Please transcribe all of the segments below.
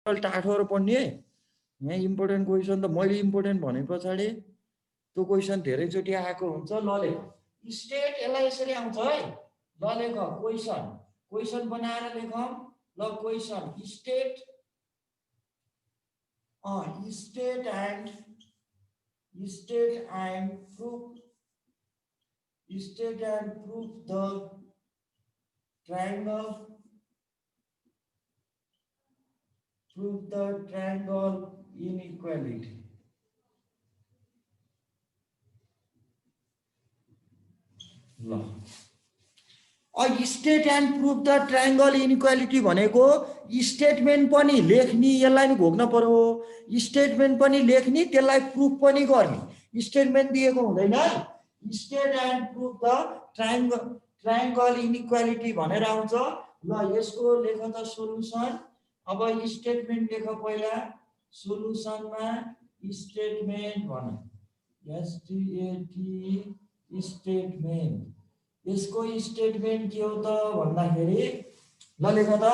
टाठोर पढ्ने यहाँ important question त मैले इम्पोर्टेन्ट भने पछाडि त्यो क्वेसन धेरैचोटि आएको हुन्छ। ल लेख स्टेट यसलाई यसरी आउँछ है। ल लेख क्वेसन क्वेसन बनाएर लेखौँ। ल question state and proof the triangle inequality. ल estate and proof the triangle inequality भनेको स्टेटमेन्ट पनि लेख्ने, यसलाई नि घोक्न पर्यो। स्टेटमेन्ट पनि लेख्ने, त्यसलाई प्रुफ पनि गर्ने। स्टेटमेन्ट दिएको हुँदैन, estate and proof the triangle inequality भनेर आउँछ। ल यसको लेख त सोलुसन। अब स्टेटमेन्ट लेख पहिला, सोलुसनमा स्टेटमेन्ट भन, एसटीएटी स्टेटमेन्ट। यसको स्टेटमेन्ट के हो त भन्दाखेरि ल लेख त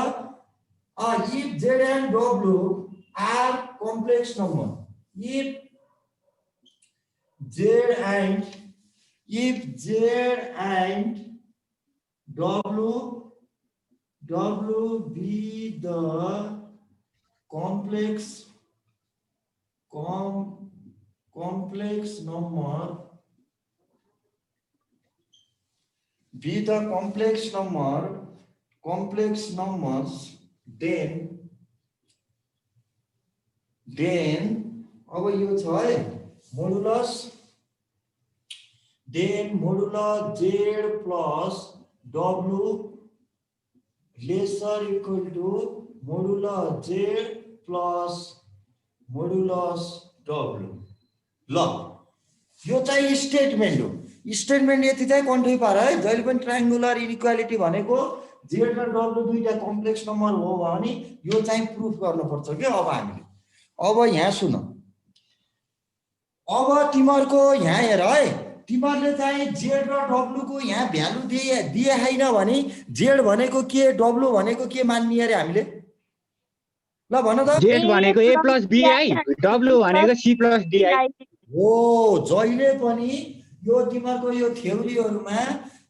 if Z and W are complex number, if Z and W be the complex number, be the complex numbers, then अब यो छ है modulus, then modulus Z plus W lesser equal to modulus Z plus modulus W. ल यो चाहिँ statement हो। Statement यति चाहिँ कन्ट्रोल पार है। जहिले पनि ट्रायंगुलर इनइक्वालिटी भनेको जेड र डब्लु दुईटा कम्प्लेक्स नम्बर हो भने यो चाहिँ प्रुफ गर्नुपर्छ के। अब हामीले अब यहाँ सुन, अब तिमीहरुको यहाँ हेर है, तिमीहरुले चाहिँ जेड र डब्लु को यहाँ भ्यालु दिए हैन भने जेड भनेको के डब्लु भनेको के मान्ने अरे हामीले? ल भन त। जेड भनेको a प्लस bi, डब्लु भनेको c प्लस di हो। जहिले पनि यो तिमीहरुको यो थ्योरीहरुमा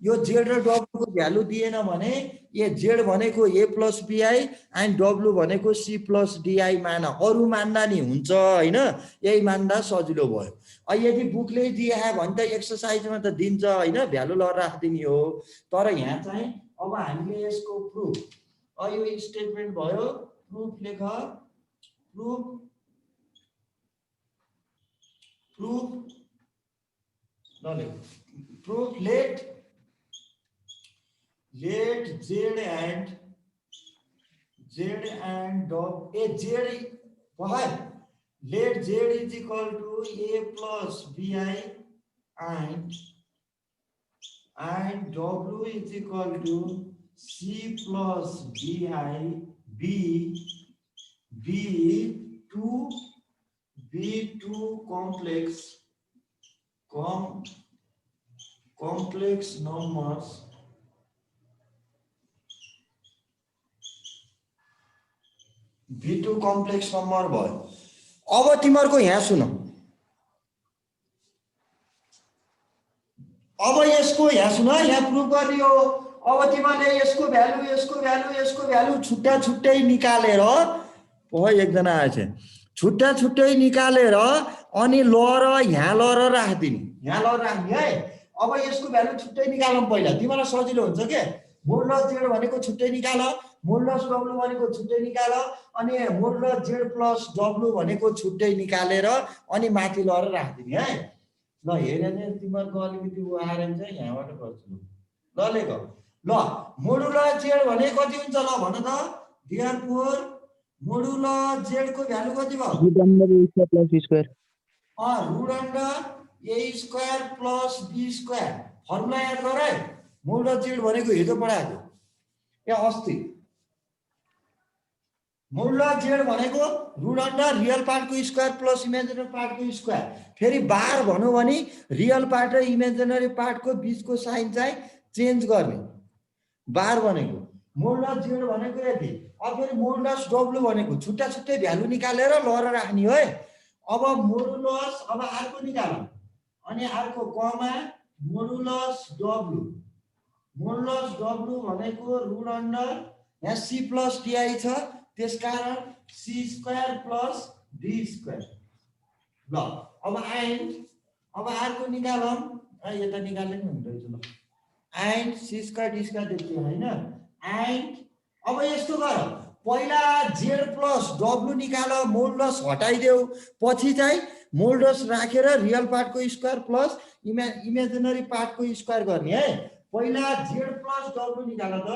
यो जेड र डब्लु को भ्यालु दिएन भने ये जेड भनेको a plus bi and W भनेको c प्लस di मान, अरु मान्दा नि हुन्छ हैन। यही मान्दा सजिलो भयो। यदि बुकले दिए भने त एक्सरसाइजमा त दिन्छ हैन, भ्यालु ल राख्दिने हो। तर यहाँ चाहिँ अब हामीले यसको प्रुफ, यो स्टेटमेन्ट भयो, प्रुफ लेख, proof let Z and let z is equal to a plus bi and w is equal to c plus di be two complex numbers B2 complex number भयो। अब तिमीहरुको यहाँ सुन, अब यसको यहाँ सुन, यहाँ प्रुफ गर्ने हो। अब तिमीहरुले यसको भ्यालु छुट्टै निकालेर, एकजना आएछ, छुट्टै निकालेर अनि ल र यहाँ ल र राख्दिने, यहाँ ल राख्ने है। अब यसको भ्यालु छुट्टै निकालौं पहिला, तिमीहरुलाई सजिलो हुन्छ के। मोडुलस जेड भनेको छुट्टै निकाल, मोडुलस डब्लु भनेको छुट्टै निकाल, अनि मोडुलस जेड प्लस डब्लु भनेको छुट्टै निकालेर अनि माथि लएर राख्दिने है। ल हेरे नि तिमीहरुको अलिकति उ आएर चाहिँ यहाँबाट गर्छु। ल लेख, ल मोडुलस जेड भने कति हुन्छ ल भन त। देयरफोर मोडुलस जेड को भ्यालु कति भयो? Root under a plus b square. Root under a square plus b square. Formula याद गर है। मोडुलस जेड भनेको हिजो पढाएको या अस्ति। मोडुलस जेड भनेको रुट अन्डर रियल पार्ट को स्क्वायर प्लस इमेजिनरी पार्ट को स्क्वायर। फेरि बार भन्नु भने रियल पार्ट र इमेजिनरी पार्ट को बीच को साइन चाहिँ चेन्ज गर्ने बार भनेको। मोडुलस जेड भनेको यति अब फेरि मोडुलस डब्लु भनेको छुट्टा छुट्टै भ्यालु निकालेर लर राख्ने है अब मोडुलस अब अर्को निकालौँ अनि अर्को कमा मोडुलस डब्लु भनेको रुट अन्डर यहाँ सी प्लस डिआई छ त्यसकारण C square plus D square ल अब एन्ड अब अर्को निकालौँ यता निकाल्ने नि हुन्छ ल and C square D square देख्यो हैन एन्ड अब यस्तो गर पहिला जेड प्लस डब्लु निकाल मोडुलस हटाइदेऊ पछि चाहिँ मोडुलस राखेर रियल पार्टको स्क्वायर प्लस इमेजिनरी पार्टको स्क्वायर गर्ने है पहिला जेड प्लस डब्लु निकाल त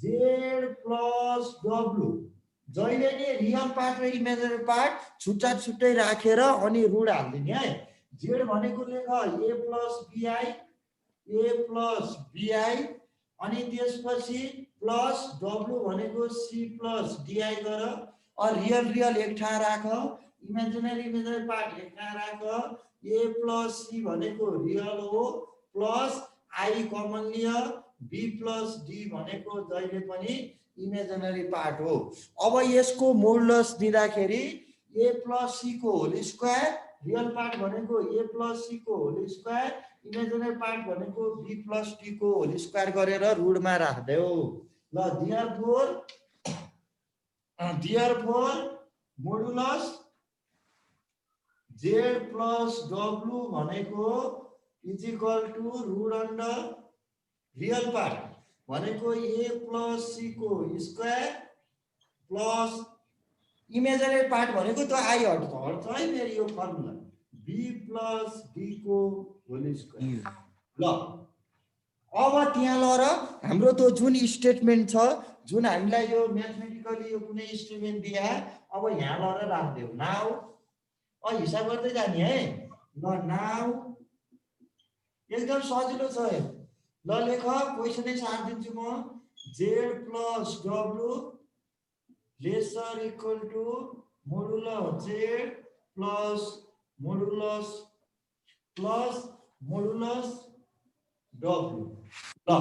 जेड प्लस डब्लु जहिले नि रियल पार्ट र इमेजिनरी पार्ट छुट्टा छुट्टै राखेर अनि रुट हाल्दिने है जेड भनेको लेख ए प्लस बिआई अनि त्यसपछि प्लस डब्लु भनेको सी प्लस डिआई गर रियल एक ठाउँ राख इमेजिनरी पार्ट एक ठाउँ राख ए प्लस सी भनेको रियल हो प्लस आई कमन लिय बी प्लस डी भनेको जहिले पनि इमेजिनरी पार्ट हो अब यसको मोडुलस दिँदाखेरि ए प्लस सी को होल स्क्वायर रियल पार्ट भनेको ए प्लस सी को होल स्क्वायर इमेजिनरी पार्ट भनेको बी प्लस टी को होल स्क्वायर गरेर रुटमा राख्देऊ ल therefore modulus Z plus W भनेको is equal to root under real part भनेको ए प्लस सी को स्क्वायर प्लस इमेजिनरी पार्ट भनेको त आई हट्छ है फेरि यो फर्मुला बी प्लस डी को होल स्क्वायर ल अब त्यहाँ लर हाम्रो त जुन स्टेटमेन्ट छ जुन हामीलाई यो म्याथमेटिकली यो कुनै स्टेटमेन्ट दिए अब यहाँ लर राख्देऊ नाउ हिसाब गर्दै जाने है ल नाउ एकदम सजिलो छ ल लेख क्वेसनै साथ दिन्छु म Z plus W lesser equal to modulus Z plus modulus W ल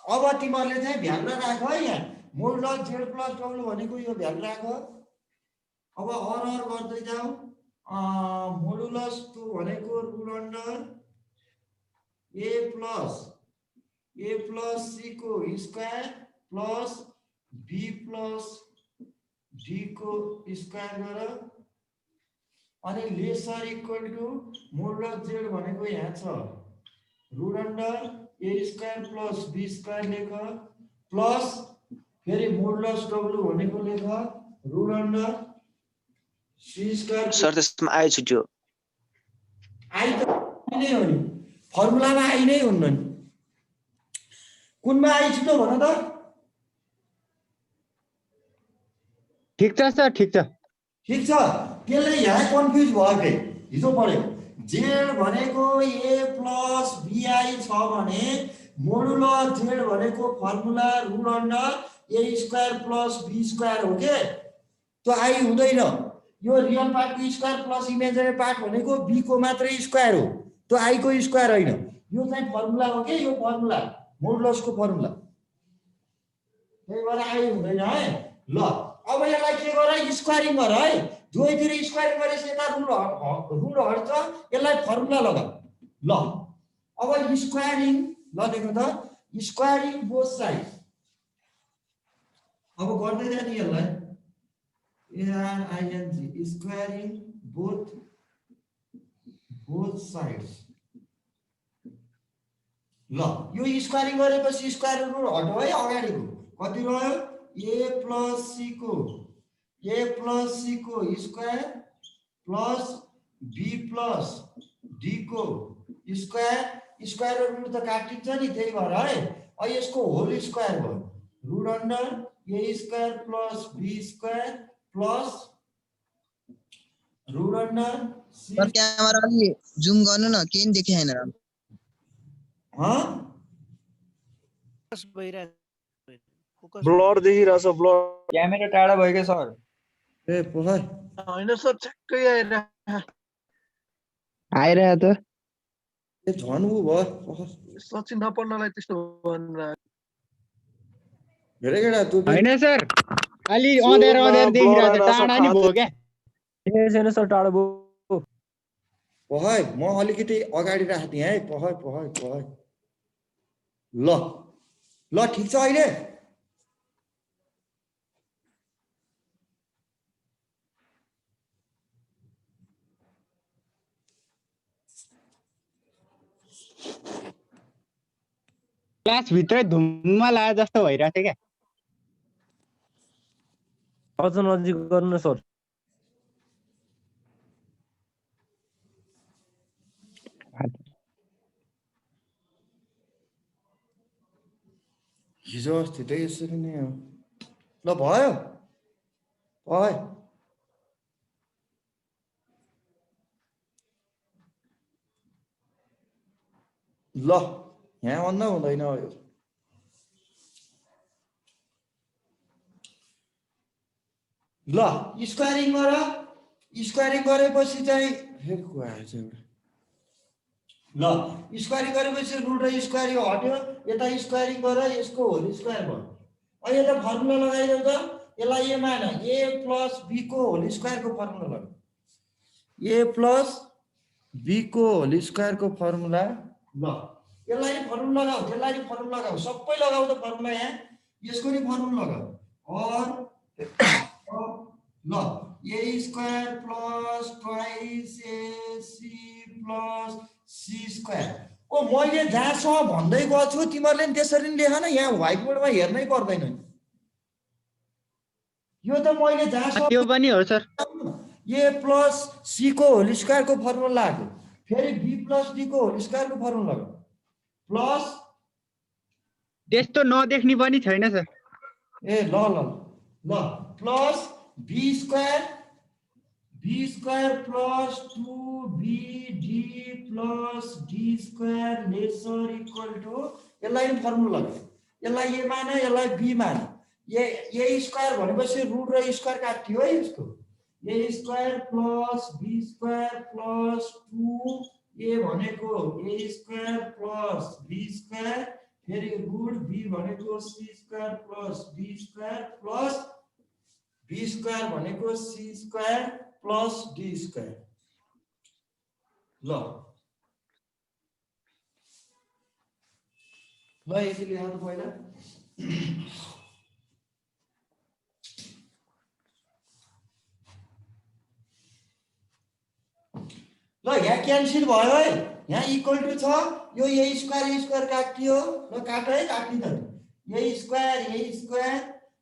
अब तिमीहरूले चाहिँ भ्यालु राख है यहाँ मोडुलस जेड प्लस डब्लु भनेको यो भ्यालु राख अब अर गर्दै जाऊ मोडुलस 2 भनेको root under A plus C को square plus B plus D को स्क्वायर गर अनि lesser equal to modulus Z भनेको यहाँ छ root under A square plus B square लेख प्लस फेरि मोडुलस डब्लु भनेको लेख root under C square sir त्यसमा आई छुट्यो आई त नै हो नि फर्मुलामा आई नै हुन्न नि कुनमा आई छुट्यो भन त ठीक छ सर ठीक छ त्यसले यहाँ कन्फ्युज भयो के हिजो पढ्यो जेड भनेको ए प्लस बिआई छ भने मोडुलस जेड भनेको formula root under A square plus B square हो के त्यो आई हुँदैन यो रियल पार्टको स्क्वायर प्लस इमेजिनरी पार्ट भनेको बी को मात्रै स्क्वायर हो त्यो आई को स्क्वायर होइन यो चाहिँ फर्मुला हो के यो फर्मुला मोडुलसको फर्मुला त्यही भएर आई हुँदैन है ल अब यसलाई के गर स्क्वायरिङ गर है दुवैतिर स्क्वायरिङ गरेपछि यता रुट हट्छ यसलाई फर्मुला लगा ल अब स्क्वायरिङ ल देख्नु त स्क्वायरिङ बोथ साइड अब गर्दै जाने यसलाई ARING squaring both sides ल यो स्क्वायरिङ गरेपछि स्क्वायर रुट हट्यो है अगाडिको कति रह्यो ए प्लस सी को square plus B plus D को स्क्वायर रुट त काटिन्छ नि त्यही भएर है यसको होल स्क्वायर भयो root under A square plus B square plus root under C camera अलि जुम गर्नु न केही नि देखेन ब्लर देखिरहेछ ब्लर क्यामेरा टाढा भयो के सर ए पोखर हैन सर ठ्याक्कै आइरह्यो त ए झन् उ भयो पोखर सचिन नपढ्नलाई त्यस्तो भनेर हेरे केटा तँ होइन सर अलि सुरुमा अँध्यारो अँध्यारो ब्लर देखिरहेको आएर छ टाढा नि भयो क्या ए छैन सर टाढो भयो पहै म अलिकति अगाडि राख्दिएँ है पहै पहै पहै ल ल ठिक छ अहिले क्लासभित्रै धुम्म लाए जस्तो भइरहेको थियो क्या अझ नजिक गर्नु न सर हिजो अस्ति त यसरी नै हो ल भयो पहै ल यहाँ भन्दा हुँदैन यो ल स्क्वायरिङ गर स्क्वायरिङ गरेपछि चाहिँ फेरि को आएछ एउटा ल स्क्वायरिङ गरेपछि रुट र स्क्वायरिङ हट्यो यता स्क्वायरिङ गर यसको होल स्क्वायर भयो अब यता फर्मुला लगाइदेऊ त यसलाई ए मान ए प्लस बी को होल स्क्वायरको फर्मुला लगाऊ ए प्लस बी को होल स्क्वायरको फर्मुला ल यसलाई नि फर्मुला लगाऊ त्यसलाई नि फर्मुला लगाऊ सबै लगाऊ त फर्मुला यहाँ यसको नि फर्मुला लगाऊ और ल A square plus twice AC plus C square ओ मैले जहाँसम्म भन्दै गएको छु तिमीहरूले नि त्यसरी नि लेख न यहाँ व्हाइट बोर्डमा हेर्नै पर्दैन यो त मैले जहाँसम्म त्यो पनि हो सर ए प्लस सी को होल स्क्वायरको फर्मुला लाग्यो फेरि बी प्लस डी को होल स्क्वायरको फर्मुला लाग्यो प्लस त्यस्तो नदेख्ने पनि छैन सर ए ल ल ल plus B square plus 2bd plus D square lesser equal to यसलाई नि फर्मुला लगाऊ यसलाई ए मान यसलाई बी मान ए स्क्वायर भनेपछि रुट र स्क्वायर काट्यो है यसको A square plus B square plus 2 A भनेको A square plus B square फेरि रुट बी भनेको C square plus D square plus B square भनेको C square plus D square ल ल यति लेख त पहिला ल यहाँ क्यान्सल भयो है यहाँ इक्वल टु छ यो ए स्क्वायर काटियो ल काट है काट्ने त ए स्क्वायर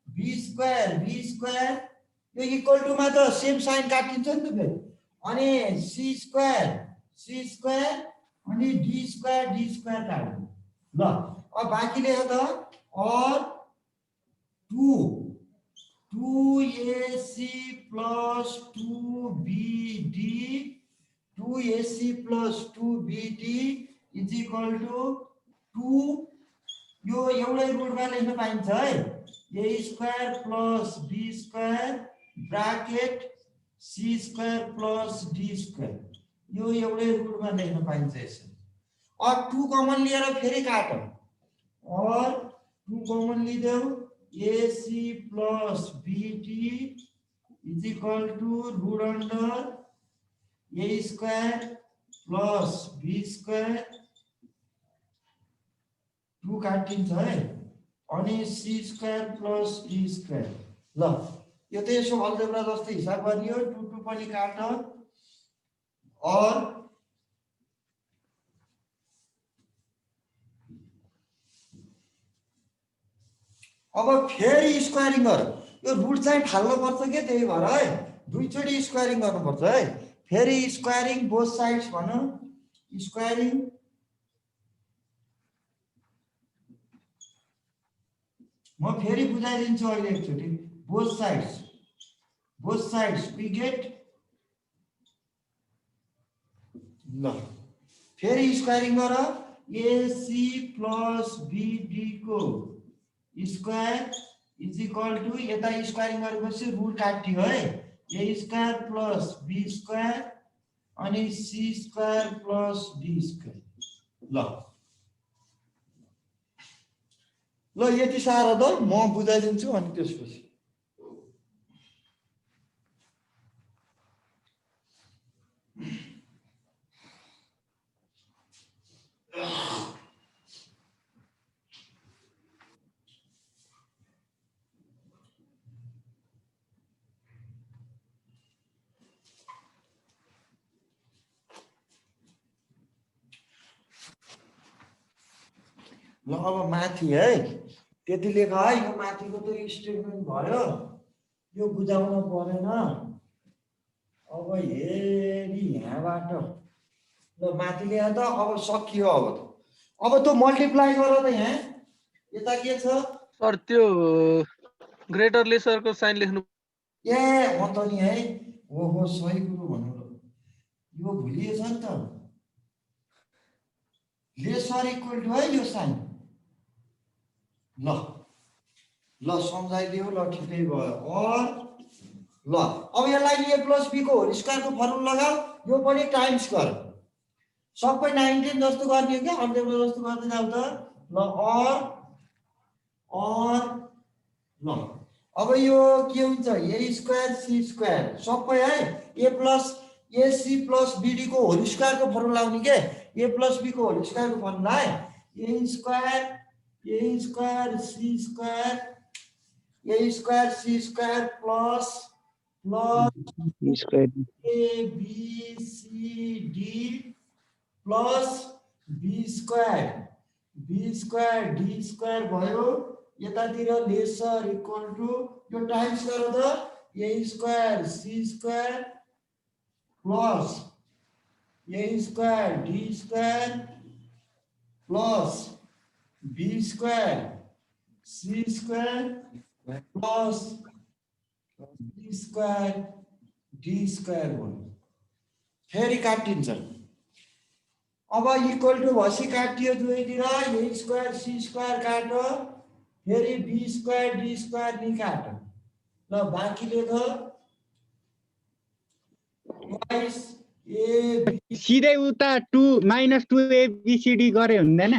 बी स्क्वायर यो इक्वल टुमा त सेम साइन काटिन्छ नि त फेरि अनि सी स्क्वायर अनि डी स्क्वायर काट्नु ल अब बाँकी लेख त और 2ac plus 2bd 2ac plus 2bd is equal to 2 यो एउटै रुटमा लेख्न पाइन्छ है A square plus B square bracket C square plus D square यो एउटै रुटमा लेख्न पाइन्छ यसरी और 2 कमन लिएर फेरि काट और 2 कमन लिदेऊ ac plus bd is equal to root under A square plus B square 2 काटिन्छ है अनि C square plus D square ल यो त यसो अलजेब्रा जस्तै हिसाब गरियो 2 पनि काट और अब फेरि स्क्वायरिङ गर यो रुट चाहिँ फाल्नु पर्छ के त्यही भएर है दुईचोटी स्क्वायरिङ गर्नुपर्छ है फेरि स्क्वायरिङ बोथ साइड्स भनौं स्क्वायरिङ म फेरि बुझाइदिन्छु अहिले एकचोटी बोथ साइड्स वी गेट ल फेरि स्क्वायरिङ गर एसी प्लस बीडी को स्क्वायर इज इक्वल टु यता स्क्वायरिङ गरेपछि रुट काट्यो है A square plus B square अनि C square plus D square ल ल यति साह्रो त म बुझाइदिन्छु अनि त्यसपछि ल अब माथि है त्यति लेख है यो माथिको त स्टेटमेन्ट भयो यो बुझाउन परेन अब हेरी यहाँबाट ल माथि ल्याए त अब सकियो अब त मल्टिप्लाई गर त यहाँ यता के छ सर त्यो ग्रेटर लेसरको साइन लेख्नु ए म त नि है ओहो सही कुरो भन्नु ल यो भुलिएछ नि त लेसर इक्वल टु है यो साइन ल सम्झाइदियो ल ठिकै भयो और ल अब यसलाई a प्लस b को होल स्क्वायरको फर्मुला लगाऊ यो पनि टाइम्स गर सबै 19 जस्तो गर्ने हो क्या अन्त्यमा जस्तो गर्दै जाऊ त ल और ल अब यो के हुन्छ a स्क्वायर c स्क्वायर सबै है a plus ac plus bd को होल स्क्वायरको फर्मुला आउने के a प्लस b को होल स्क्वायरको फर्मुला है a square c square a square c square plus square a b c d plus b square d square भयो यतातिर lesser equal to यो टाइम्स गर त a square c square plus a square d square plus b square c square plus b square d square भयो फेरि काटिन्छ अब equal to भसी काटियो दुवैतिर a स्क्वायर c स्क्वायर काट फेरि b स्क्वायर d स्क्वायर नि काट ल बाँकी लेख ट्वाइस a सिधै उता 2 माइनस 2abcd गरे हुँदैन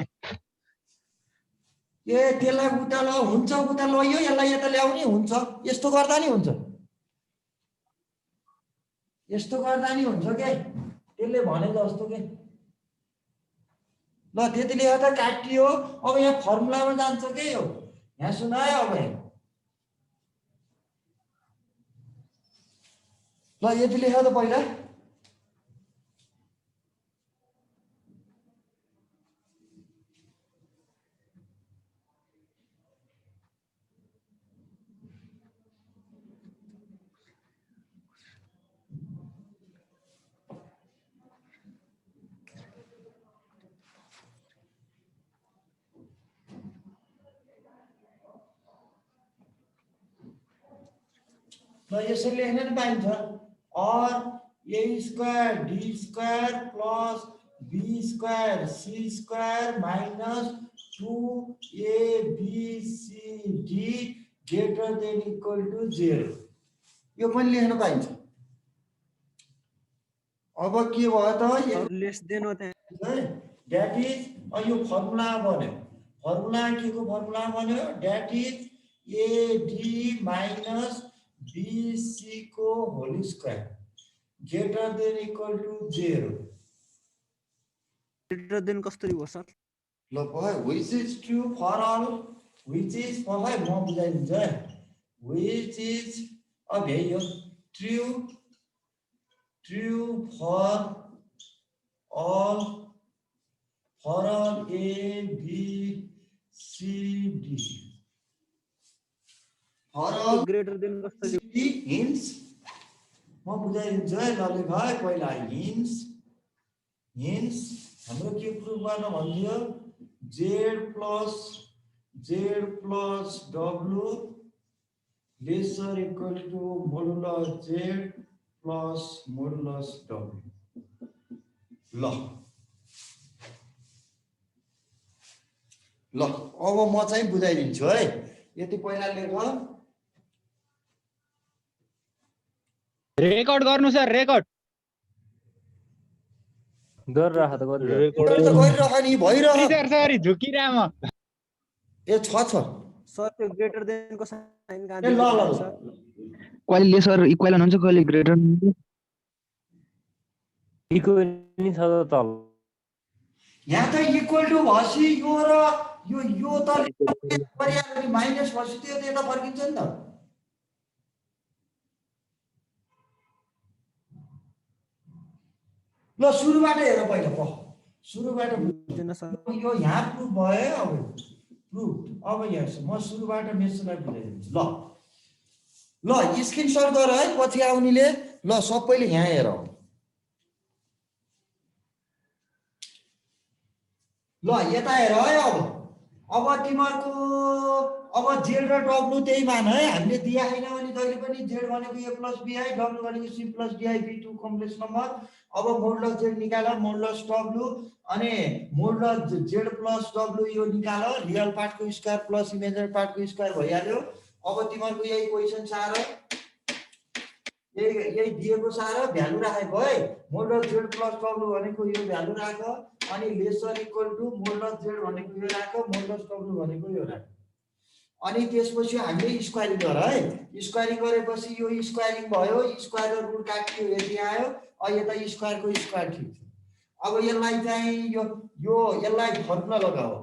ए त्यसलाई उता ल हुन्छ उता लैयो यसलाई यता ल्याउने हुन्छ यस्तो गर्दा नि हुन्छ के त्यसले भने जस्तो के ल त्यति लेख त काटियो अब यहाँ फर्मुलामा जान्छ के यो यहाँ सुन है अब ल यति लेख त पहिला ल यसरी लेख्न नि पाइन्छ और a square d square plus b square c square minus 2abcd greater than equal to 0 यो पनि लेख्न पाइन्छ अब के भयो त लेस देन हो त्यहाँ दैट इज यो फर्मुला बन्यो फर्मुला के को फर्मुला बन्यो that is ad minus bc को whole square greater than equal to 0 greater than कसरी हो सर ल भयो which is true for all which is for है म बुझाइदिन्छु है व्हिच इज अब यो true for all a b c d for all greater than कसरी हिन्स म बुझाइदिन्छु है ल लेख है पहिला हिन्स हाम्रो के प्रुफ गर्न भन्थ्यो z plus w lesser equal to modulus z plus modulus w ल अब म चाहिँ बुझाइदिन्छु है यति पहिला लेख रेकर्ड गर्नु सर रेकर्ड गरिरह त गरिरह गरिरह नि भइरह सर सरी झुकिरा म ए छ सर त्यो ग्रेटर देनको साइन कहाँ ए ल ल दिएको ल सर? कहिले लेसर इक्वल हुन्छ कहिले ग्रेटर हुन्छ। इक्वल नि छ त तल यहाँ त इक्वल टु भएपछि यो र यो त माइनस भएपछि त्यो त यता फर्किन्छ नि त। ल सुरुबाट हेर पहिला सुरुबाट बुझ्दैन सर। यो यहाँ प्रुफ भयो अब प्रुफ। अब यहाँ म सुरुबाट मेसनलाई बुझाइदिन्छु। ल स्क्रिनसट गर है पछि आउनेले। ल सबैले यहाँ हेर। ल यता हेर है। अब तिमीहरूको अब जेड र डब्लु त्यही मान है। हामीले दिया छैन भने जहिले पनि जेड भनेको ए प्लस बीआई, डब्लु भनेको C plus D I be two complex number. अब मोडुलस जेड निकाल, मोडुलस डब्लु अनि मोडुलस जेड प्लस डब्लु यो निकाल। रियल पार्टको स्क्वायर प्लस इमेजिनरी पार्टको स्क्वायर भइहाल्यो। अब तिमीहरूको यही क्वेसन सार यही दिएको सार भ्यालु राखेको है। मोडुलस जेड प्लस डब्लु भनेको यो भ्यालु राख अनि lesser equal to modulus Z भनेको यो राख, मोडुलस डब्लु भनेको यो राख। अनि त्यसपछि हामीले स्क्वायरिङ गर है। स्क्वायरिङ गरेपछि यो स्क्वायरिङ भयो, स्क्वायर र रुट काटियो, यति आयो। अब यता स्क्वायरको स्क्वायर ठिक छ। अब यसलाई चाहिँ यो यसलाई फर्मुला लगाऊ।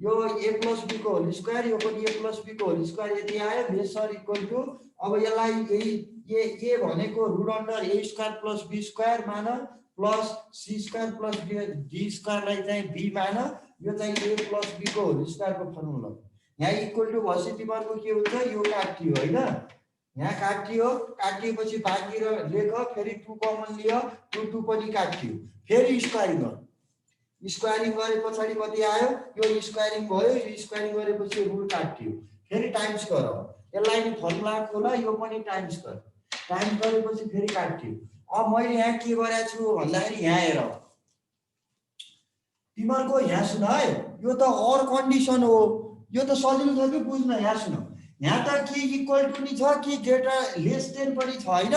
यो ए प्लस बी को होल स्क्वायर, यो पनि ए प्लस बी को होल स्क्वायर, यति आयो। लेसर इक्वल टु अब यसलाई यही ए भनेको root under A square plus B square मान plus C square plus D स्क्वायरलाई चाहिँ बी मान। यो चाहिँ ए प्लस बी को होल स्क्वायरको फर्मुला। यहाँ इक्वल टु भएपछि तिमीहरूको के हुन्छ, यो काटियो होइन। यहाँ काटियो, काटिएपछि बाँकी र लेख, फेरि 2 कमन लियो, 2 पनि काटियो। फेरि स्क्वायरिङ गर। स्क्वायरिङ गरे पछाडि कति आयो, यो स्क्वायरिङ भयो। यो स्क्वायरिङ गरेपछि रुट काटियो, फेरि टाइम्स गर। यसलाई नि फर्मुला खोला, यो पनि टाइम्स गर। टाइम्स गरेपछि फेरि काटियो। अब मैले यहाँ के गरेको छु भन्दाखेरि यहाँ हेर। तिमीहरूको यहाँ सुन है, यो त अर कन्डिसन हो। यो त सजिलो छ कि बुझ्न। यहाँ सुन, यहाँ त के इक्वल टु नि छ कि ग्रेटर लेस देन पनि छ होइन।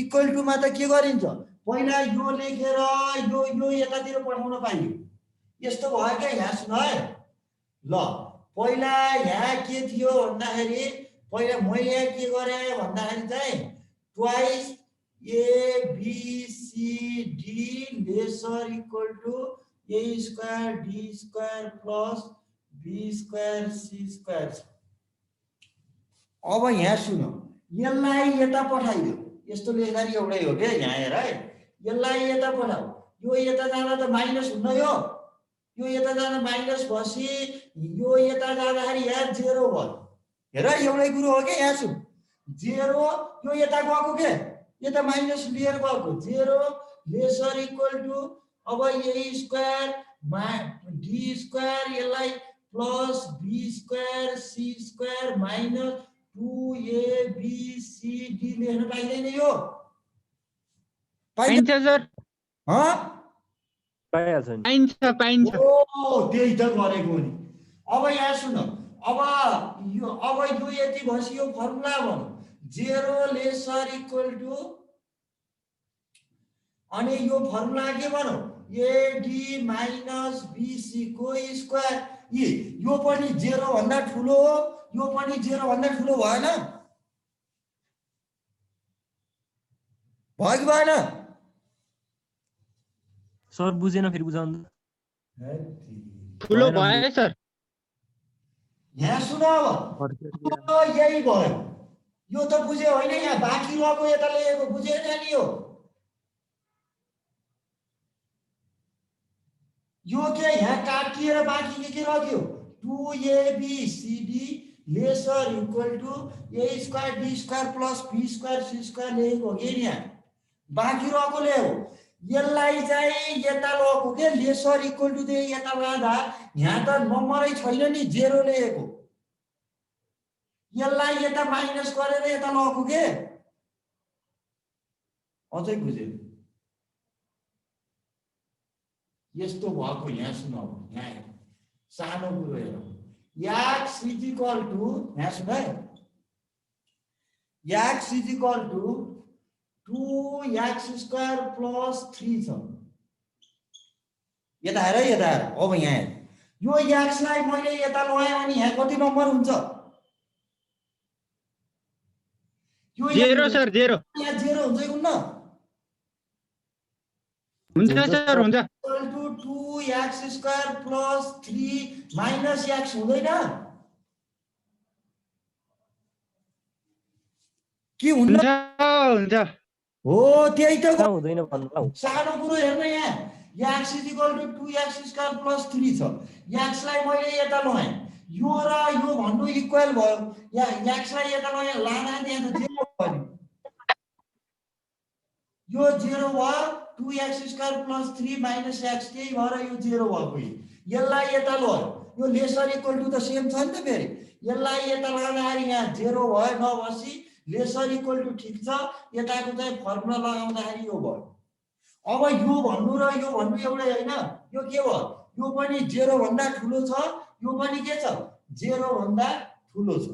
इक्वल टुमा त के गरिन्छ, पहिला यो लेखेर यो यतातिर पठाउन पाइयो। यस्तो भयो क्या। यहाँ सुन है। ल पहिला यहाँ के थियो भन्दाखेरि, पहिला मैले यहाँ के गरेँ भन्दाखेरि चाहिँ twice A B C D lesser equal to A square D square plus B square C square छ। अब यहाँ सुन, यसलाई यता पठाइदियो। यस्तो लेख्दाखेरि एउटै हो क्या। यहाँ हेर है, यसलाई यता पठाऊ। यो यता जाँदा त माइनस हुन्न। यो यता जाँदा माइनस भएपछि यो यता जाँदाखेरि यहाँ जेरो भयो। हेर एउटै कुरो हो क्या। यहाँ सुन, जेरो यो यता गएको के, यता माइनस लिएर गएको जेरो लेसर इक्वल टु अब ए स्क्वायर डी स्क्वायर यसलाई plus B square C square minus 2abcd लेख्न पाइदैन। यो पाइन्छ सर, पाइहाल्छ नि। पाइन्छ। ओ त्यही त गरेको नि। अब यहाँ सुन, अब यो यति भएपछि यो फर्मुला भनौँ, जेरो लेसर इक्वल टु अनि यो फर्मुला के भनौँ, एडी माइनस बीसी को स्क्वायर। यो पनि 0 भन्दा ठुलो हो, यो पनि 0 भन्दा ठुलो भएन, भयो कि भएन? सर बुझेन, फेरि बुझाउनु। ठुलो भयो सर। यहाँ सुन, अब यही भयो। यो त बुझ्यो होइन। यहाँ बाँकी रहेको यता लेखेको बुझेन नि। यो के यहाँ काटिएर बाँकी के रह्यो, 2abcd lesser equal to A square D square plus B square C square लेखेको हो कि यहाँ बाँकी रहेको लेखेको। यसलाई चाहिँ यता लगेको के, लेसर इक्वल टु चाहिँ यता लाँदा यहाँ त नम्बरै छैन नि, जेरो लेखेको। यसलाई यता माइनस गरेर यता लगेको के। अझै बुझेन? यस्तो भएको। यहाँ सुनौ, यहाँ सानो कुरो हेरौ। x इज इक्वल टु, यहाँ सुन है, x is equal to 2x square plus 3 छ। यता हेर, यता हेर। अब यहाँ यो एक्सलाई मैले यता लगाएँ भने यहाँ कति नम्बर हुन्छ? यो 0 सर 0 यहाँ 0 हुन्छ कि हुन्न? हुन्छ सर हुन्छ। Equal to 2x² plus 3 minus x हुँदैन कि हुन्न? हुन्छ हो त्यही त कहाँ हुँदैन भन्नु हौ। सानो कुरो हेर्नु यहाँ x is equal to 2x² plus 3 छ। x लाई मैले यता लगाएँ, यो र यो भन्नु इक्वल भयो। यहाँ x लाई यता लगाएँ, लाँदा त्यहाँ त 0 भयो नि। यो 0 भयो, 2x² प्लस 3 माइनस x त्यही भएर यो 0 भएको यो। यसलाई यता लगायो, यो लेसर इक्वल टु त सेम छ नि त फेरि। यसलाई यता लगाउँदाखेरि यहाँ 0 भयो नभसी लेसर इक्वल टु ठिक छ, यताको चाहिँ फर्मुला लगाउँदाखेरि यो भयो। अब यो भन्नु र यो भन्नु एउटै होइन, यो के भयो? यो पनि 0 भन्दा ठुलो छ, यो पनि के छ? 0 भन्दा ठुलो छ।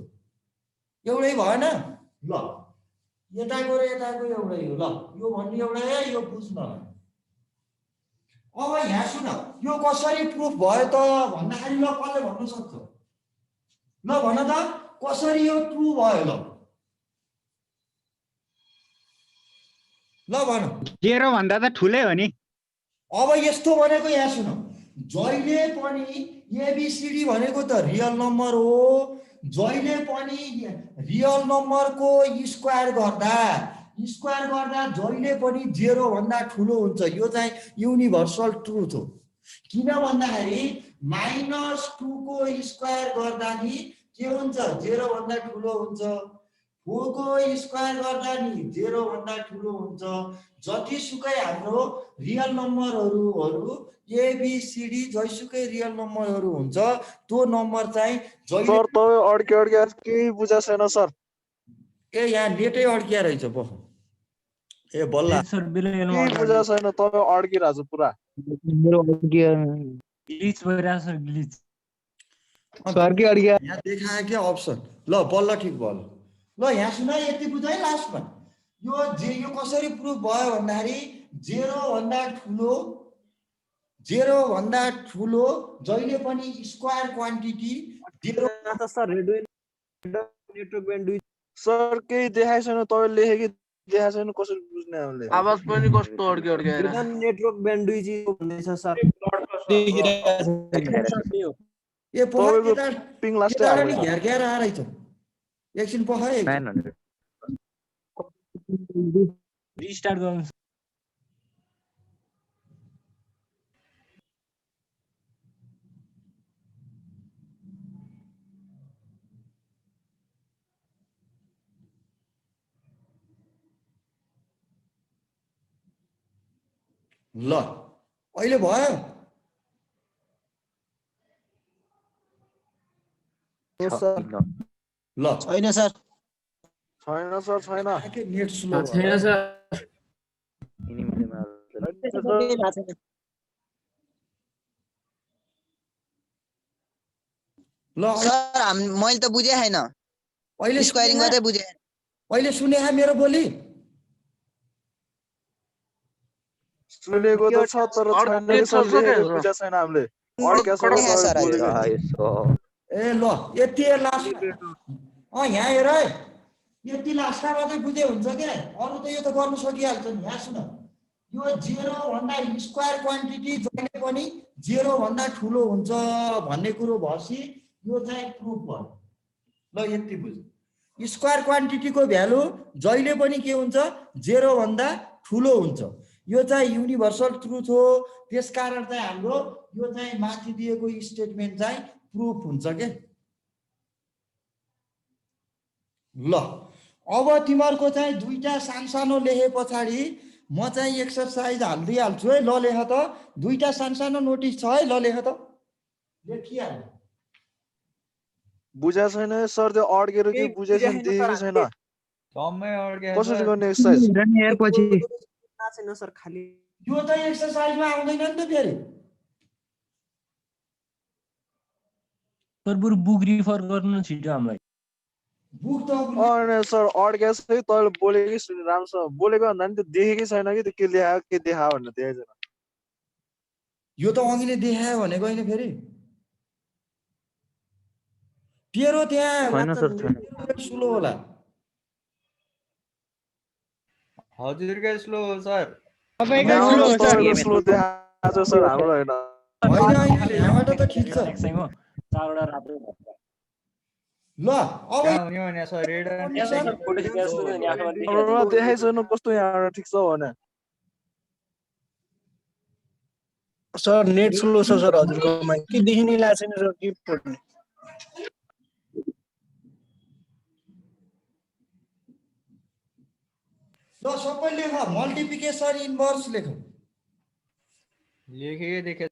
एउटै भएन? ल यताको र यताको एउटै हो। ल यो भन्नु एउटै हो, यो बुझ्न। अब यहाँ सुन, यो कसरी प्रुफ भयो त भन्दाखेरि ल कसले भन्न सक्छ? ल भन त कसरी यो ट्रु भयो? ल भन। 0 भन्दा त ठुलै हो नि। अब यस्तो भनेको यहाँ सुन, जहिले पनि एबिसिडी भनेको त रियल नम्बर हो। जहिले पनि रियल नम्बरको स्क्वायर गर्दा जहिले पनि 0 भन्दा ठुलो हुन्छ। यो चाहिँ युनिभर्सल ट्रुथ हो। किन भन्दाखेरि -2 को स्क्वायर गर्दा नि के हुन्छ? 0 भन्दा ठुलो हुन्छ। 4 को स्क्वायर गर्दा नि 0 भन्दा ठुलो हुन्छ। जतिसुकै हाम्रो रियल नम्बरहरू एबिसिडी जतिसुकै रियल नम्बरहरू हुन्छ, त्यो नम्बर चाहिँ जहिले सर तपाईँ अड्के केही बुझा छैन सर। ए यहाँ नेटै अड्किया रहेछ पो। ए बल्ला सर बिलकुल केही बुझा छैन, तपाईँ अड्किरहेको छ पुरा। ग्लिच भइरहेछ सर, ग्लिच। सर के अड्किया? यहाँ देखायो क्या अप्सन। ल बल्ल ठिक भयो। ल यहाँ सुन, यति बुझ है लास्टमा। यो कसरी प्रुफ भयो भन्दाखेरि 0 भन्दा ठुलो जहिले पनि स्क्वायर क्वान्टिटी 0 त सर नेटवर्क ब्यान्ड सर केही देखाइ छैन, तपाईँ लेखेकै देखाइ छैन, कसरी बुझ्ने हामीले? आवाज पनि कस्तो अड्के आएर। नेटवर्क ब्यान्ड भन्दैछ सर। ए तपाईँको पिङ लास्टै हाल्नु। घेर घेर आएछ। एकछिन पखाए। 900 रिस्टार्ट गर्नु। ल अहिले भयो? ल छैन सर। छैन सर, छैन। नेट स्लो छैन सर। ल सर मैले त बुझे छैन, अहिले स्क्वायरिङ गर्दै बुझे। अहिले सुने मेरो बोली? सुनेको त छ तर छैन कि सर, लेखेको बुझा छैन हामीले। अड्के छ सर बोलेको। ए ल यति लास्ट यहाँ हेर है, यति लास्टमा मात्रै बुझे हुन्छ क्या, अरू त यो त गर्नु सकिहाल्छ नि। यहाँ सुन, यो 0 भन्दा स्क्वायर क्वान्टिटी जहिले पनि 0 भन्दा ठुलो हुन्छ भन्ने कुरो भएपछि यो चाहिँ प्रुफ भयो। ल यति बुझ, स्क्वायर क्वान्टिटीको भ्यालु जहिले पनि के हुन्छ? 0 भन्दा ठुलो हुन्छ। यो चाहिँ युनिभर्सल ट्रुथ हो। त्यसकारण चाहिँ हाम्रो यो चाहिँ माथि दिएको स्टेटमेन्ट चाहिँ प्रुफ हुन्छ के। ल अब तिमीहरूको चाहिँ दुईटा सानो लेखे पछाडि म चाहिँ एक्सरसाइज हालिदिइहाल्छु है। ल लेख त, दुईटा सानो नोटिस छ है। ल लेख त, लेखिहाल। बुझा छैन सर, त्यो अड्केर के बुझे छैन, देखेकै छैन। समय अड्के कसरी गर्ने एक्सरसाइज? छैन सर खाली। यो त एक्सरसाइजमा आउँदैन नि त फेरि। सर बरु बुक रिफर गर्नु छिटो हामीलाई। बुक त अनि सर अड्के छ कि तपाईँले बोलेकै सुने राम्रोसँग बोलेको भन्दा नि त्यो देखेकै छैन कि त्यो के देखायो भनेर देखाइ छैन। यो त अघि नै देखायो भनेको होइन फेरि। तेरो त्यहाँ छैन सर, छैन। स्लो होला हजुरकै स्लो हो सर। तपाईँको यहाँ स्लो हो आउनुहोस्, सर तपाईँको स्लो देखाएको छ सर, हाम्रो होइन। होइन होइन यहाँबाट त ठिक छ ल अब कहाँ हुने भने सर रेड कन्डिसन हाम्रोमा देखाइसक्नु कस्तो यहाँबाट ठिक छ भने। सर नेट स्लो छ सर हजुरकोमा के देखिनै लागेको छैन सर के पढ्ने ल सबै लेख मल्टिप्लिकेसन इन्भर्स लेख लेखेँ देखेँ।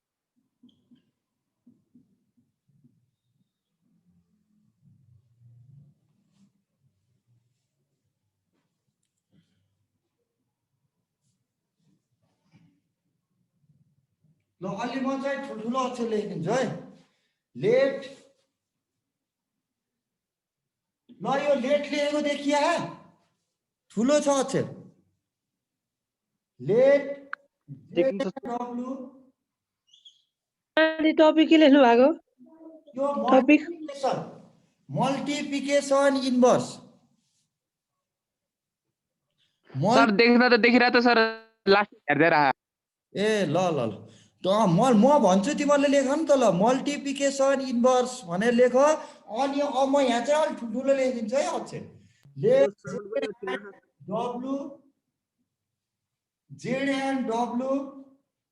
ल अलि म चाहिँ ठुल्ठुलो अक्षर लेखिदिन्छु है लेट ल यो लेट लेखेको देखिया ठुलो छ अक्षर लेट डब्लु टपिक के लेख्नु भएको यो टपिक मल्टिप्लिकेसन इन्भर्स सर देख्न त देखिरहेको सर लास्ट हेर्दै रहा ए ल ल ल त म भन्छु तिमीहरूले लेख नि त ल मल्टिप्लिकेसन इन्भर्स भनेर लेख अनि अब म यहाँ चाहिँ अलिक ठुल्ठुलो लेखिदिन्छु है अक्षर let W Z and W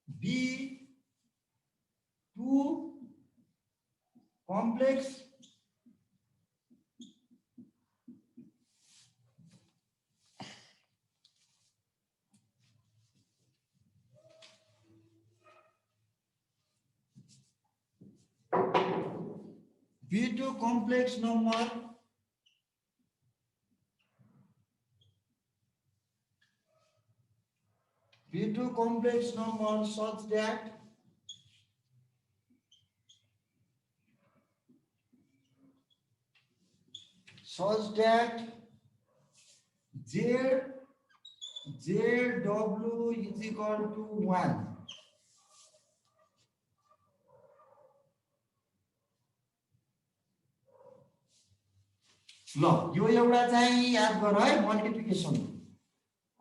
be two complex B2 complex number B2 complex number such that ZW is equal to 1. ल यो एउटा चाहिँ याद गर है मल्टिप्लिकेसन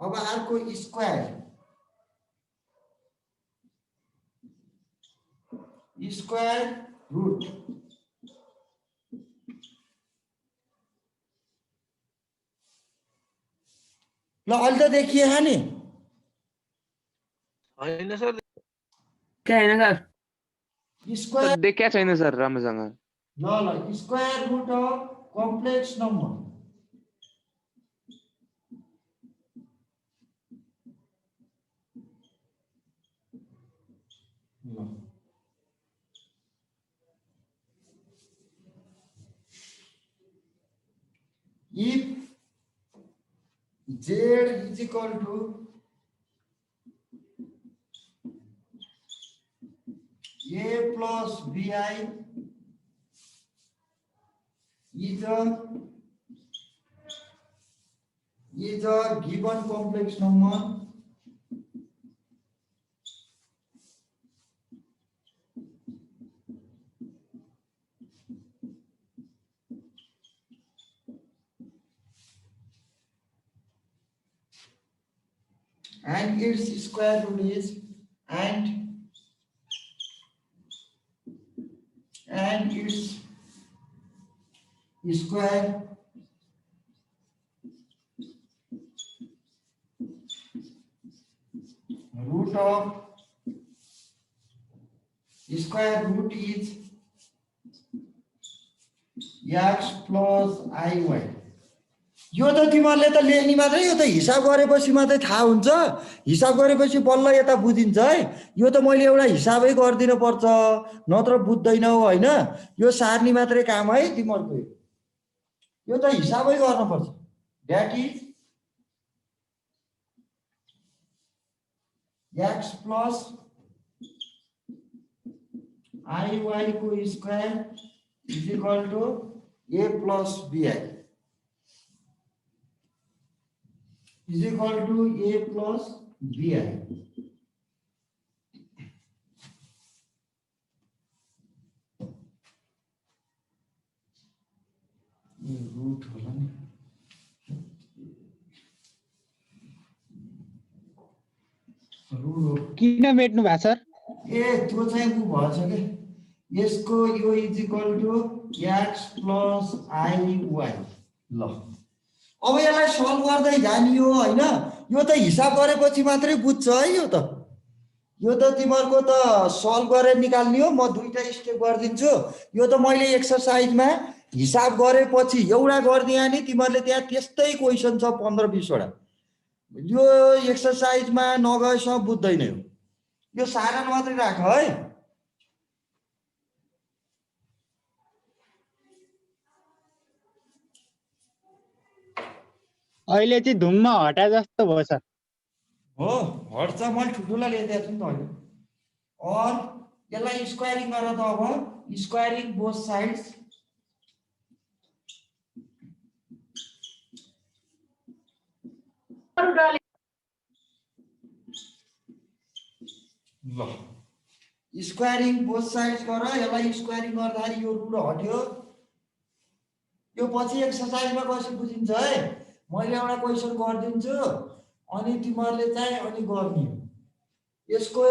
अब अर्को स्क्वायर रुट ल अहिले त देखिए नि होइन सर के हैन सर स्क्वायर देखिया छैन सर राम्रोसँग ल ल square root of complex number if z is equal to a plus bi is a given complex number and its square root is and its square root of square root is x plus iy यो त तिमीहरूले त लेख्ने मात्रै यो त हिसाब गरेपछि मात्रै थाहा हुन्छ हिसाब गरेपछि बल्ल यता बुझिन्छ है यो त मैले एउटा हिसाबै गर्दिन पर्छ नत्र बुझ्दैनौ हैन यो सार्नी मात्रै काम है तिमीहरूको यो त हिसाबै गर्न पर्छ that is x plus iy को square is equal to a plus bi is equal to a plus bi. Root होला नि रुट किन मेट्नु भएको सर? ए त्यो चाहिँ उ भएछ के यसको यो is equal to x plus iy ल अब यसलाई सल्भ गर्दै जानियो हैन यो त हिसाब गरेपछि मात्रै बुझ्छ है यो त तिमीहरुको त सल्भ गरेर निकाल्ने हो म दुईटा स्टेप गर्दिन्छु यो त मैले एक्सरसाइजमा हिसाब गरेपछि एउटा गर्दिया नि तिमीहरुले त्यहाँ त्यस्तै क्वेशन छ 15-20 वटा यो एक्सरसाइजमा नगएसम्म बुझ्दैन यो साधारण मात्रै राख है अहिले चाहिँ धुम्म हटा जस्तो भयो सर। हो हट्छ मैले ठुल्ठुला ल्याइदिएको छु नि त अहिले और यसलाई स्क्वायरिङ गर त अब स्क्वायरिङ बोथ साइड्स ल स्क्वायरिङ बोथ साइड्स गर यसलाई स्क्वायरिङ गर्दाखेरि यो रुट हट्यो यो पछि एक्सरसाइजमा कसरी बुझिन्छ है मैले एउटा क्वेशन गरिदिन्छु अनि तिमीहरुले चाहिँ अनि गर्ने यसको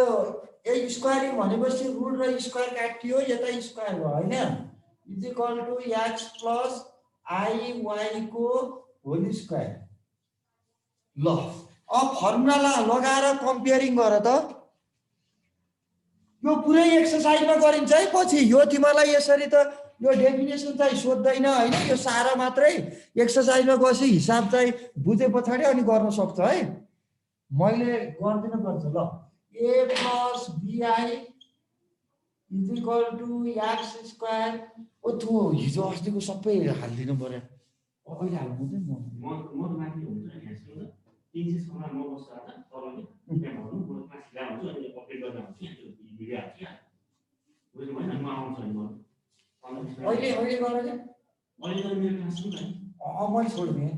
ए स्क्वायरिङ भनेपछि रुट र स्क्वायर काटियो यता स्क्वायर भयो हैन is equal to x plus iy को होल स्क्वायर ल अब फर्मुला लगाएर कम्पेयरिङ गर त यो पुरै एक्सरसाइजमा गरिन्छ है पछि यो तिमीलाई यसरी त यो डेफिनेसन चाहिँ सोध्दैन हैन यो सारा मात्रै एक्सरसाइजमा गएपछि हिसाब चाहिँ बुझे पछाडी अनि गर्न सक्छ है मैले गर्दिन पर्छ ल a plus bi is equal to x square ओ त्यो हिजो अस्तिको सबै हाल्दिनु पर्यो अहिले हाल्नु पर्दैन म त माथि हुन्छ नि यसको त 300 सम्म म बस्छ त तलले त्यहाँ भन्नु म माथि ल्याउँछु अनि अपडेट गर्न आउँछु यहाँ त्यो भिडियो हाल्छु यहाँ बुझ्नु भएन म आउँछु अनि म अहिले अहिले गर के अहिले त मेरो क्लास छ नि मैले छोड्दिएँ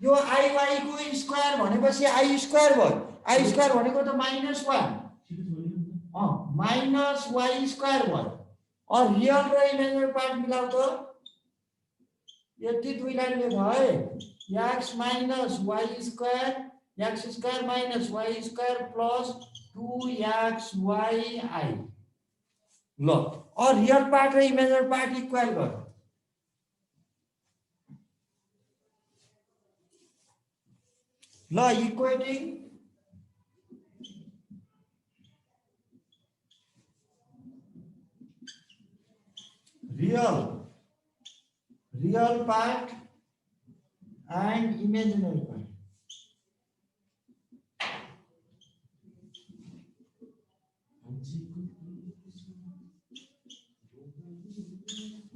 यो iy को स्क्वायर भनेपछि i स्क्वायर भयो i स्क्वायर भनेको त -1 माइनस y स्क्वायर भयो और रियल र इमेजिनरी पार्ट मिलाउ त यति दुई लाइनले भयो x minus y square x square minus y square plus 2xyi ल और रियल पार्ट र इमेजिनरी पार्ट इक्वल गर ल equating real part and imaginary part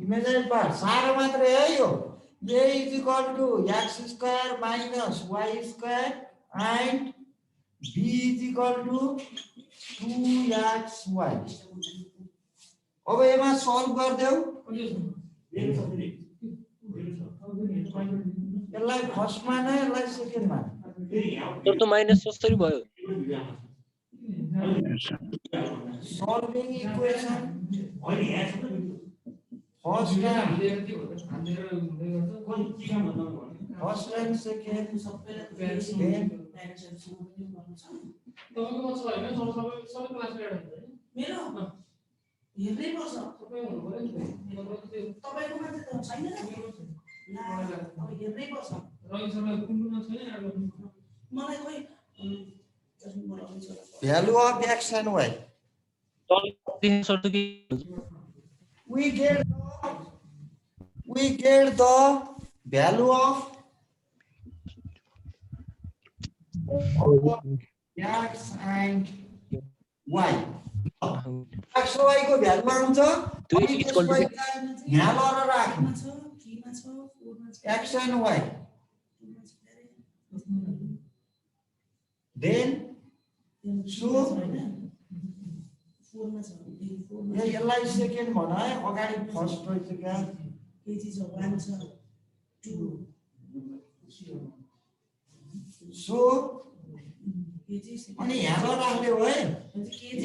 imaginary part सारा मात्रै है यो a is equal to x square minus y square and b is equal to 2xy अब यसमा सल्भ गर्देऊ यसलाई फर्स्टमा न यसलाई सेकेन्डमा तर त माइनस कसरी भयो solving equation first and second हेर्नै पर्छ तपाईको मात्रै त छैन अब हेर्नै पर्छ मलाई खोइ value of x and y we get the value of x and y x y को भ्यालु आउँछ यहाँ लर राख्नु x and y then so यसलाई सेकेन्ड भन है अगाडि फर्स्ट रहेछ क्या केजी छ 1 छ 2 सो अनि यहाँ राख्दै हो है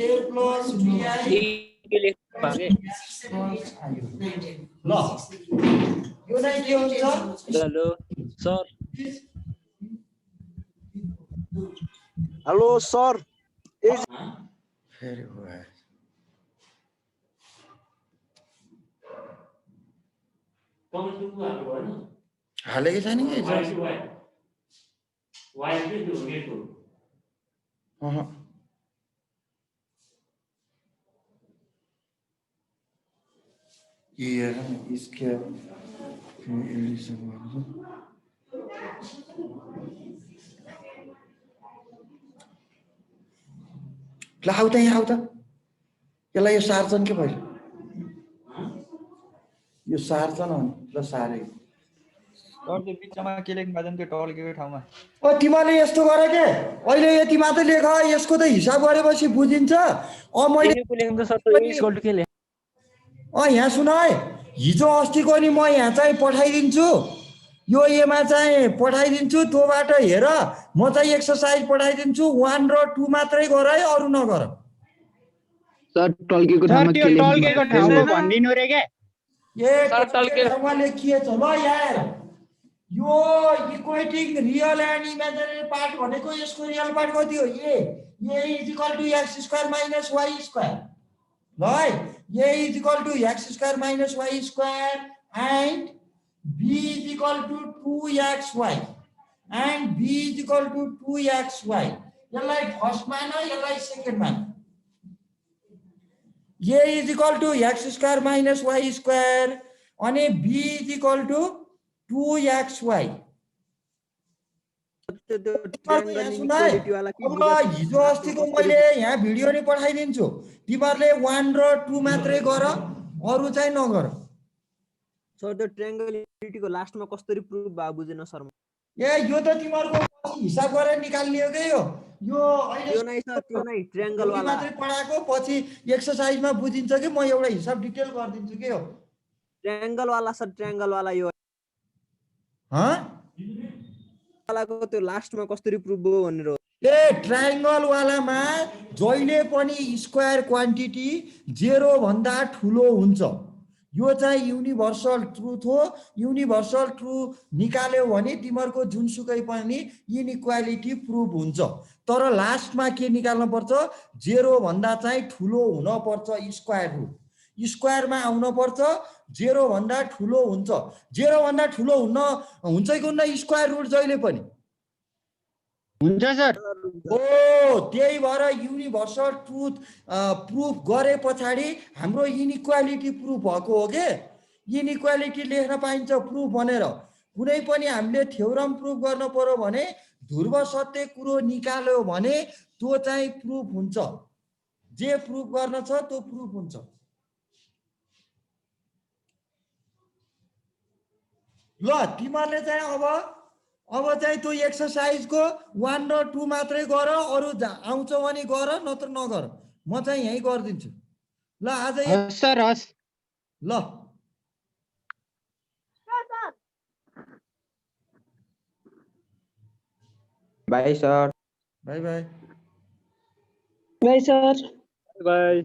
a plus bi के लेख्नु भागे ल के हुन्छ हेलो सर हेलो सर फेरि भयो हालेको छैन कि इसके ल आउ त यहाँ आउ त यसलाई यो सार्छन् के पहिले यो सार्छन् अनि ल सारे सर त्यो बिचमा के लेख्नु भएको छ नि त्यो टल्केको ठाउँमा ओ तिमीले यस्तो गर के अहिले यति मात्रै लेख यसको त हिसाब गरेपछि बुझिन्छ मैले यहाँ सुन है हिजो अस्तिको नि म यहाँ चाहिँ पठाइदिन्छु यो एमा चाहिँ पठाइदिन्छु त्योबाट हेर म चाहिँ एक्सर्साइज पठाइदिन्छु 1 र 2 मात्रै गर है अरू नगर सर टल्केको ठाउँमा के टल्केको ठाउँमा भन्दिनु रे के ठाउँमा लेखिएछ ल यहाँ यो equating real and imaginary part भनेको यसको रियल पार्ट कति हो A is equal to X square minus Y square ल है A is equal to X square minus Y square and B is equal to 2xy and B is equal to 2xy यसलाई first मान यसलाई second मान A is equal to X square minus Y square अनि B is equal to 2xy हिजो अस्तिको मैले यहाँ video नै पठाइदिन्छु तिमीहरूले 1 र 2 मात्रै गर अरू चाहिँ नगर सर त्यो ट्रायंगल युनिटीको लास्टमा कसरी प्रुफ भयो बुझेन सर ए यो त तिमीहरूको हिसाब गरेर निकाल्ने हो यो अहिले त्यो नै सर त्यो नै ट्रायंगल वाला मात्रै पढाएको पछि एक्सर्साइजमा बुझिन्छ कि म एउटा हिसाब डिटेल गरिदिन्छु के हो ट्रायंगल वाला सर ट्रायंगल वाला यो वालाको त्यो लास्टमा कसरी प्रुफ भयो भनेर ए ट्रायंगल वालामा जहिले पनि स्क्वायर क्वान्टिटी 0 भन्दा ठुलो हुन्छ यो चाहिँ युनिभर्सल ट्रुथ हो युनिभर्सल ट्रुथ निकाल्यो भने तिमीहरूको जुनसुकै पनि इनइक्वालिटी प्रुफ हुन्छ तर लास्टमा के निकाल्नु पर्छ 0 भन्दा चाहिँ ठुलो हुन पर्छ स्क्वायर रुट स्क्वायरमा आउन पर्छ 0 भन्दा ठुलो हुन्छ 0 भन्दा ठुलो हुन्छ कि हुन्न स्क्वायर रुट जहिले पनि हुन्छ सर ओ त्यही भएर युनिभर्सल ट्रुथ प्रुफ गरे पछाडि हाम्रो इनइक्वालिटी प्रुफ भएको हो के इनइक्वालिटी लेख्न पाइन्छ प्रुफ भनेर कुनै पनि हामीले थ्योरम प्रुफ गर्न पर्यो भने ध्रुव सत्य कुरो निकाल्यो भने त्यो चाहिँ प्रुफ हुन्छ जे प्रुफ गर्न छ त्यो प्रुफ हुन्छ ल तिमीहरूले चाहिँ अब चाहिँ त्यो एक्सर्साइजको 1 र 2 मात्रै गर अरू आउँछ भने गर नत्र नगर म चाहिँ यही गरिदिन्छु ल आज सर हस् ल by sir by by by sir by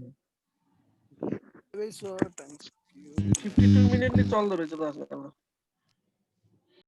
52 मिनेटले चल्दो रहेछ त